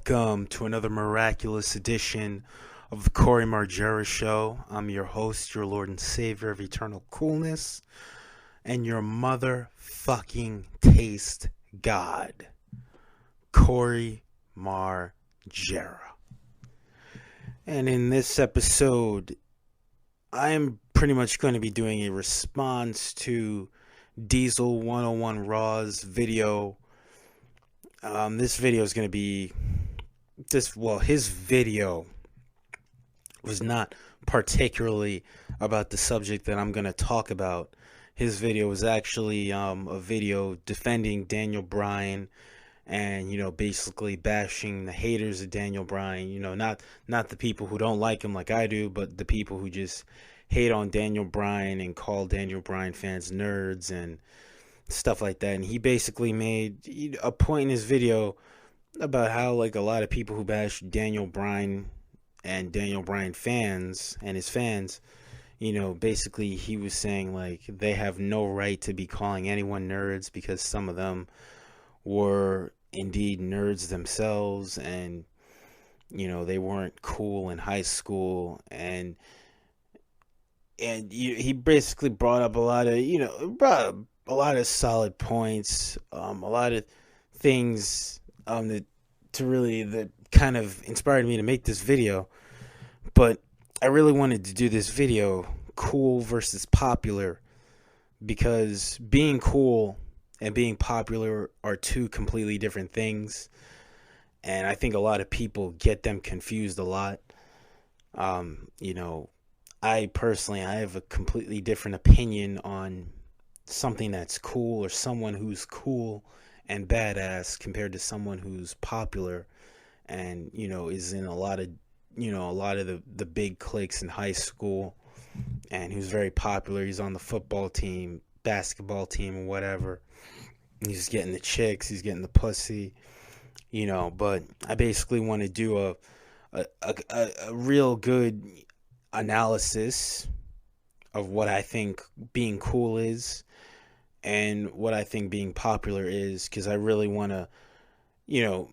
Welcome to another miraculous edition of the Corey Margera Show. I'm your host, your Lord and Savior of Eternal Coolness, and your motherfucking taste God, Corey Margera. And in this episode, I'm pretty much going to be doing a response to Diesel 101 Raw's video. This video is going to be his video was not particularly about the subject that I'm going to talk about. His video was actually a video defending Daniel Bryan and, basically bashing the haters of Daniel Bryan, not the people who don't like him like I do, but the people who just hate on Daniel Bryan and call Daniel Bryan fans nerds and stuff like that. And he basically made a point in his video about how, like, a lot of people who bash Daniel Bryan and Daniel Bryan fans and his fans, basically he was saying, like, they have no right to be calling anyone nerds because some of them were indeed nerds themselves, and they weren't cool in high school, and he basically brought up a lot of solid points, a lot of things that kind of inspired me to make this video. But I really wanted to do this video, cool versus popular, because being cool and being popular are two completely different things, and I think a lot of people get them confused a lot. I personally, I have a completely different opinion on something that's cool, or someone who's cool and badass, compared to someone who's popular and is in a lot of the big cliques in high school, and who's very popular. He's on the football team, basketball team, or whatever. He's getting the chicks, he's getting the pussy, but I basically want to do a real good analysis of what I think being cool is and what I think being popular is, because I really want to,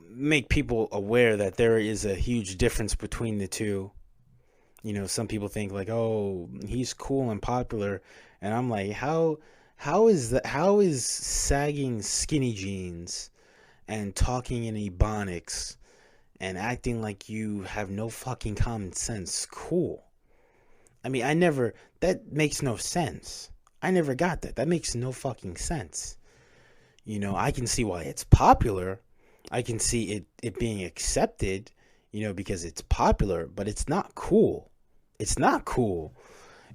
make people aware that there is a huge difference between the two. Some people think, like, oh, he's cool and popular, and I'm like, how is sagging skinny jeans and talking in ebonics and acting like you have no fucking common sense cool? I mean, that makes no sense. I never got that. That makes no fucking sense. I can see why it's popular. I can see it being accepted, because it's popular, but it's not cool. It's not cool.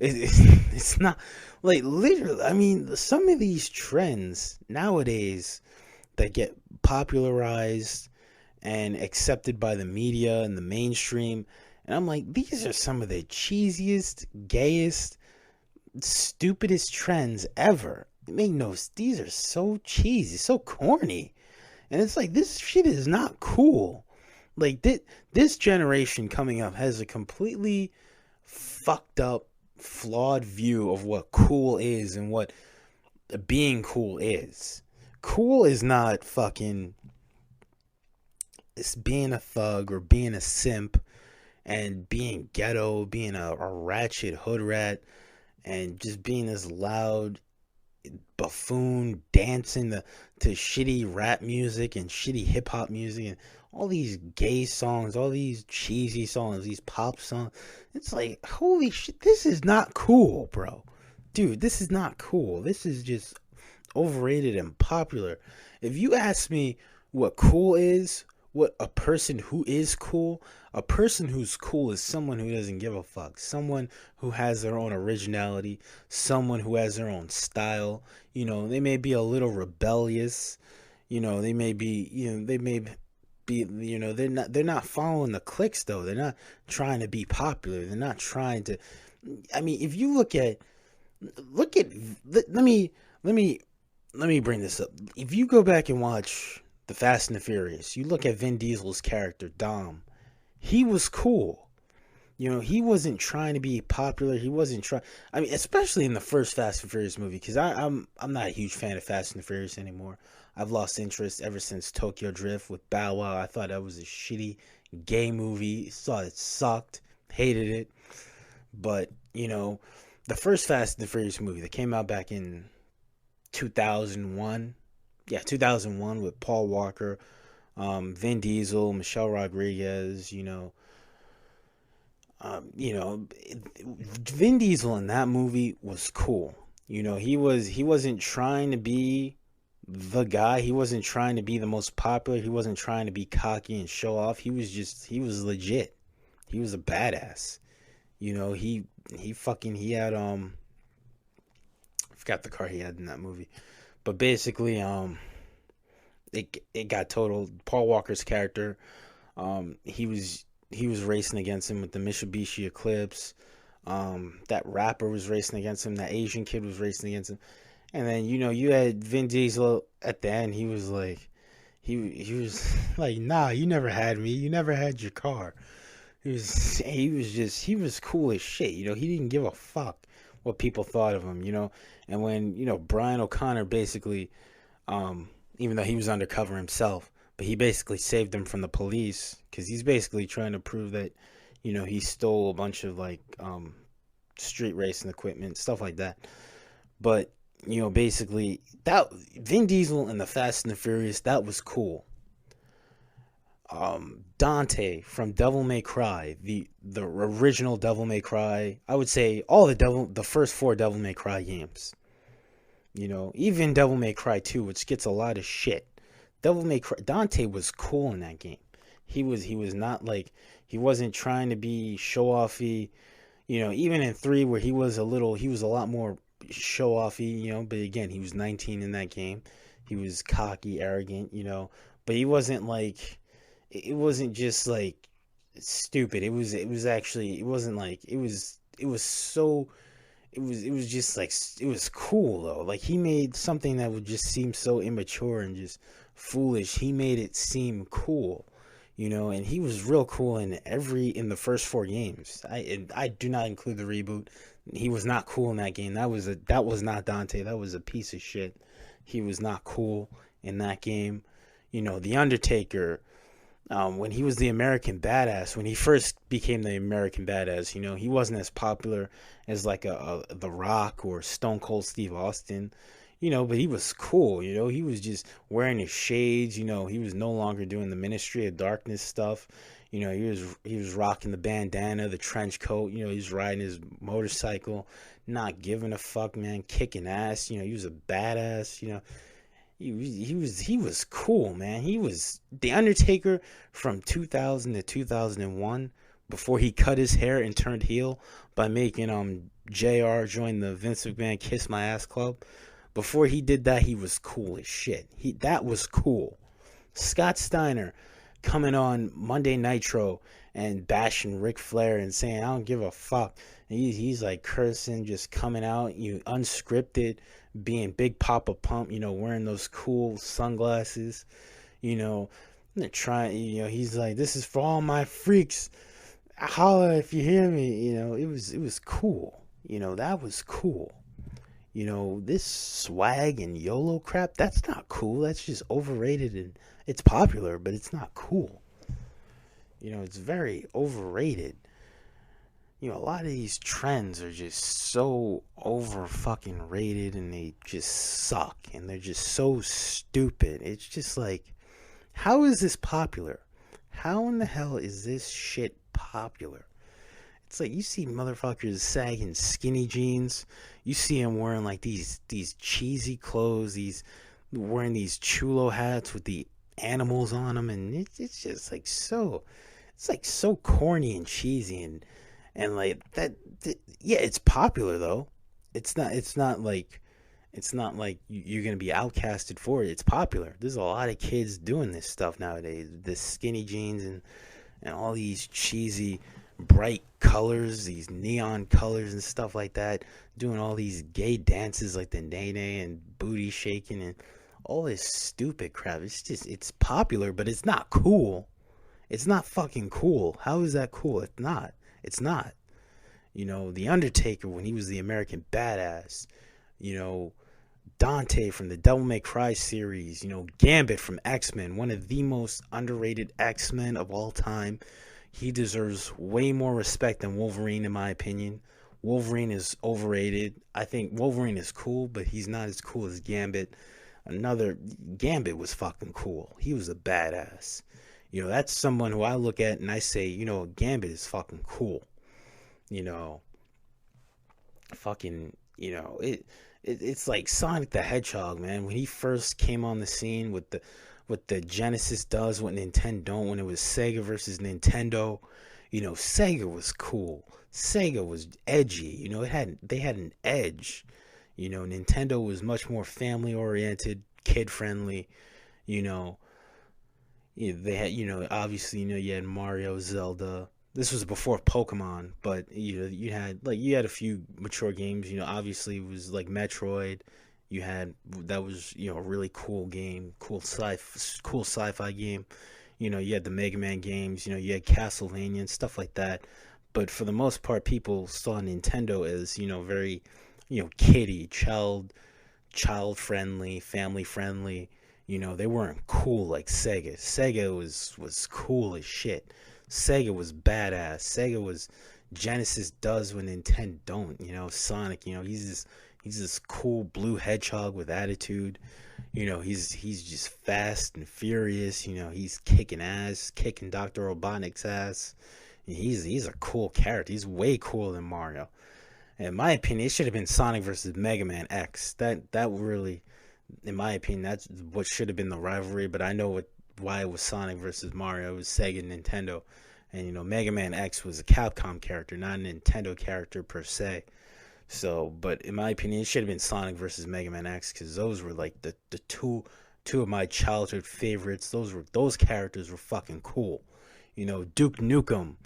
It's not, like, literally. I mean, some of these trends nowadays that get popularized and accepted by the media and the mainstream, and I'm like, these are some of the cheesiest, gayest, stupidest trends ever. These are so cheesy, so corny, and it's like, this shit is not cool. Like, this generation coming up has a completely fucked up, flawed view of what cool is and what being cool is. Cool is not fucking, it's being a thug or being a simp and being ghetto, being a ratchet hood rat, and just being this loud buffoon dancing to shitty rap music and shitty hip hop music and all these gay songs, all these cheesy songs, these pop songs. It's like, holy shit, this is not cool, bro. Dude, this is not cool. This is just overrated and popular. If you ask me what cool is, what a person who is cool, a person who's cool is someone who doesn't give a fuck, someone who has their own originality, someone who has their own style. They may be a little rebellious, they may be, they're not following the cliques, though. They're not trying to be popular. They're not trying to, I mean, if you look at, let me bring this up. If you go back and watch The Fast and the Furious, you look at Vin Diesel's character, Dom. He was cool. He wasn't trying to be popular. He wasn't trying. I mean, especially in the first Fast and Furious movie, because I'm not a huge fan of Fast and the Furious anymore. I've lost interest ever since Tokyo Drift with Bow Wow. I thought that was a shitty gay movie. Saw it sucked, hated it. But the first Fast and the Furious movie that came out back in 2001. Yeah, 2001 with Paul Walker, Vin Diesel, Michelle Rodriguez. You know, Vin Diesel in that movie was cool. He wasn't trying to be the guy. He wasn't trying to be the most popular. He wasn't trying to be cocky and show off. He was legit. He was a badass. He had I forgot the car he had in that movie. But basically it got totaled. Paul Walker's character, he was racing against him with the Mitsubishi Eclipse. That rapper was racing against him. That Asian kid was racing against him. And then you had Vin Diesel at the end. He was like, he was like, nah, you never had me. You never had your car. He was cool as shit. He didn't give a fuck what people thought of him. And when Brian O'Connor basically, even though he was undercover himself, but he basically saved him from the police because he's basically trying to prove that he stole a bunch of like street racing equipment, stuff like that. But basically that Vin Diesel and the Fast and the Furious, that was cool. Dante from Devil May Cry, the original Devil May Cry, I would say the first four Devil May Cry games. Even Devil May Cry 2, which gets a lot of shit. Devil May Cry, Dante was cool in that game. He was not like, he wasn't trying to be show offy. Even in 3 where he was a lot more show offy, but again, he was 19 in that game. He was cocky, arrogant, but he wasn't like, it wasn't just like stupid. It was actually, it wasn't like, it was just like, it was cool though. Like he made something that would just seem so immature and just foolish. He made it seem cool, and he was real cool in the first 4 games. I do not include the reboot. He was not cool in that game. That was not Dante. That was a piece of shit. He was not cool in that game. The Undertaker, when he was the American Badass, when he first became the American Badass, he wasn't as popular as like a The Rock or Stone Cold Steve Austin, but he was cool. He was just wearing his shades. He was no longer doing the Ministry of Darkness stuff. He was rocking the bandana, the trench coat. He was riding his motorcycle, not giving a fuck, man, kicking ass. He was a badass. He was cool, man. He was the Undertaker from 2000 to 2001 before he cut his hair and turned heel by making JR join the Vince McMahon Kiss My Ass Club. Before he did that, he was cool as shit. That was cool. Scott Steiner coming on Monday Nitro and bashing Ric Flair and saying, I don't give a fuck. And he's like cursing, just coming out, unscripted, being Big Papa Pump, wearing those cool sunglasses, he's like, this is for all my freaks. Holla if you hear me. It was cool. That was cool. This swag and YOLO crap, that's not cool. That's just overrated, and it's popular, but it's not cool. It's very overrated. A lot of these trends are just so over fucking rated, and they just suck, and they're just so stupid. It's just like, how is this popular? How in the hell is this shit popular? It's like, you see motherfuckers sagging skinny jeans. You see them wearing like these cheesy clothes, wearing these chulo hats with the animals on them, and it's just like so corny and cheesy, and like that. Yeah, it's popular though. It's not like you're gonna be outcasted for it. It's popular. There's a lot of kids doing this stuff nowadays. The skinny jeans and all these cheesy bright colors, these neon colors and stuff like that, doing all these gay dances like the nae and booty shaking and all this stupid crap. It's popular, but it's not cool. It's not fucking cool. How is that cool? It's not. The Undertaker, when he was the American Badass, Dante from the Devil May Cry series, Gambit from X-Men, one of the most underrated X-Men of all time. He deserves way more respect than Wolverine, in my opinion. Wolverine is overrated. I think Wolverine is cool, but he's not as cool as Gambit. Gambit was fucking cool. He was a badass. That's someone who I look at and I say, Gambit is fucking cool. You know, fucking, it's like Sonic the Hedgehog, man. When he first came on the scene with the Genesis does, what Nintendo don't, when it was Sega versus Nintendo, Sega was cool. Sega was edgy. They had an edge. Nintendo was much more family oriented, kid friendly. You know, they had, obviously, you had Mario, Zelda. This was before Pokemon, but you had a few mature games. Obviously it was like Metroid. That was a really cool game, cool sci-fi game. You had the Mega Man games. You had Castlevania and stuff like that. But for the most part, people saw Nintendo as very kiddie, child friendly, family friendly. They weren't cool like Sega. Sega was cool as shit. Sega was badass. Sega was Genesis does what Nintendo don't. Sonic. He's this cool blue hedgehog with attitude. He's just fast and furious. He's kicking ass, kicking Dr. Robotnik's ass. He's a cool character. He's way cooler than Mario. In my opinion, it should have been Sonic versus Mega Man X. That really, in my opinion, that's what should have been the rivalry. But I know why it was Sonic versus Mario. It was Sega and Nintendo. And Mega Man X was a Capcom character, not a Nintendo character per se. So, but in my opinion, it should have been Sonic versus Mega Man X, because those were like the two of my childhood favorites. Those characters were fucking cool. Duke Nukem,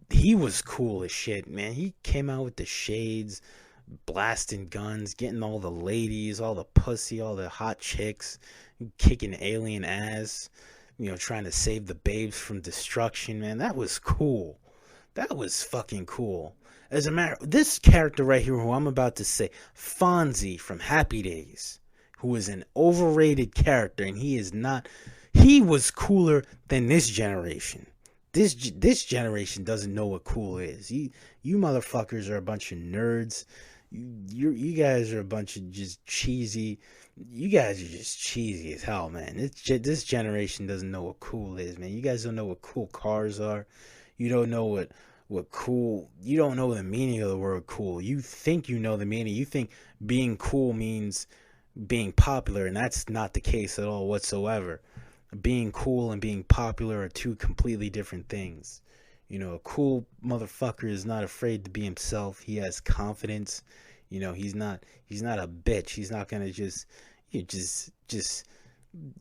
he was cool as shit, man. He came out with the shades, blasting guns, getting all the ladies, all the pussy, all the hot chicks, kicking alien ass, trying to save the babes from destruction, man. That was cool. That was fucking cool. As a matter, this character right here, who I'm about to say, Fonzie from Happy Days, who is an overrated character, and he was cooler than this generation. This generation doesn't know what cool is. You motherfuckers are a bunch of nerds. You guys are a bunch of just cheesy. You guys are just cheesy as hell, man. This generation doesn't know what cool is, man. You guys don't know what cool cars are. You don't know what cool. You don't know the meaning of the word cool. You think you know the meaning. You think being cool means being popular, and that's not the case at all whatsoever. Being cool and being popular are two completely different things. A cool motherfucker is not afraid to be himself. He has confidence. He's not a bitch. He's not gonna just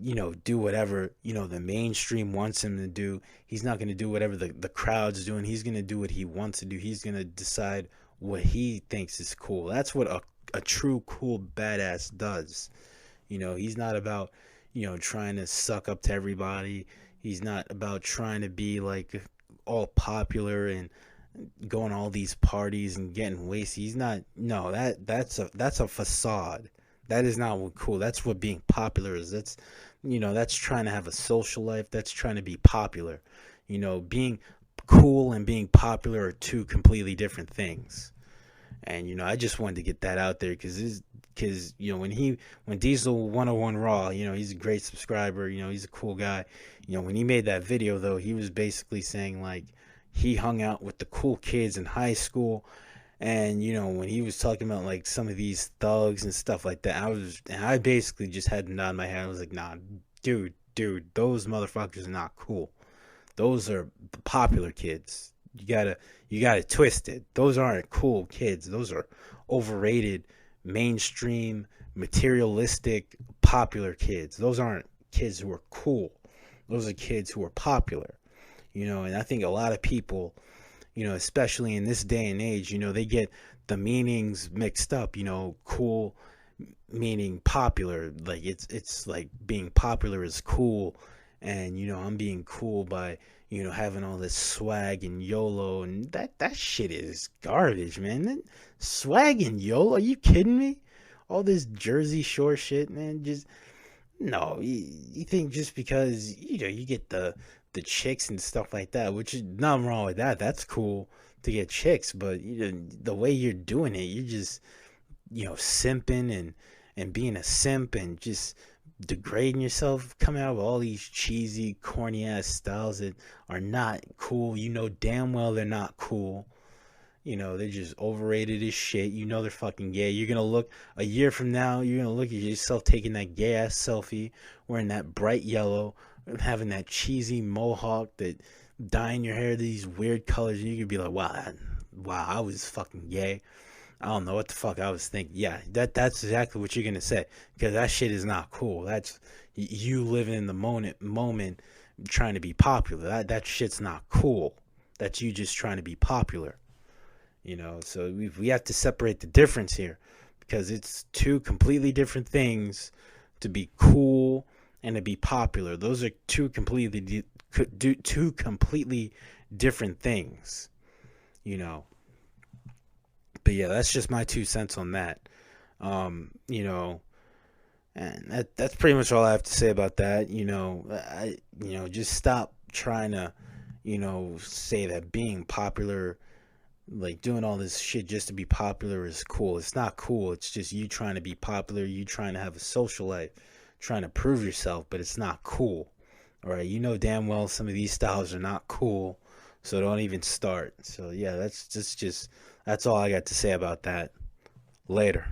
do whatever the mainstream wants him to do. He's not gonna do whatever the crowd's doing. He's gonna do what he wants to do. He's gonna decide what he thinks is cool. That's what a true cool badass does. He's not about trying to suck up to everybody. He's not about trying to be like all popular and going to all these parties and getting wasted. He's not. No, that's a facade. That is not what cool. That's what being popular is. That's trying to have a social life. That's trying to be popular. Being cool and being popular are two completely different things. And I just wanted to get that out there because when Diesel 101 Raw, he's a great subscriber. He's a cool guy. When he made that video though, he was basically saying like he hung out with the cool kids in high school. And when he was talking about like some of these thugs and stuff like that, I basically just had to nod my head. I was like, nah, dude, those motherfuckers are not cool. Those are the popular kids. You gotta twist it. Those aren't cool kids. Those are overrated, mainstream, materialistic, popular kids. Those aren't kids who are cool. Those are kids who are popular. And I think a lot of people, especially in this day and age, they get the meanings mixed up. Cool meaning popular. Like it's like being popular is cool, and I'm being cool by having all this swag and YOLO, and that shit is garbage, man. Swag and YOLO? Are you kidding me? all this Jersey Shore shit, man. Just no, you think just because you get the chicks and stuff like that, which is nothing wrong with that. That's cool to get chicks, but the way you're doing it, you're just simping and being a simp and just degrading yourself, coming out with all these cheesy, corny ass styles that are not cool. You know damn well they're not cool. They're just overrated as shit. They're fucking gay. You're gonna look a year from now, you're gonna look at yourself taking that gay ass selfie, wearing that bright yellow, having that cheesy mohawk, that dyeing your hair these weird colors, and you could be like, wow, I was fucking gay. I don't know what the fuck I was thinking. Yeah, that's exactly what you're gonna say, because that shit is not cool. That's you living in the moment, trying to be popular. That shit's not cool. That's you just trying to be popular. So we have to separate the difference here, because it's two completely different things to be cool and to be popular. Those are two completely different things. You know. But yeah, that's just my 2 cents on that. You know, and that's pretty much all I have to say about that. Just stop trying to, say that being popular, like doing all this shit just to be popular, is cool. It's not cool. It's just you trying to be popular, you trying to have a social life, trying to prove yourself, but it's not cool. All right, damn well some of these styles are not cool, so don't even start. So yeah, that's all I got to say about that. Later.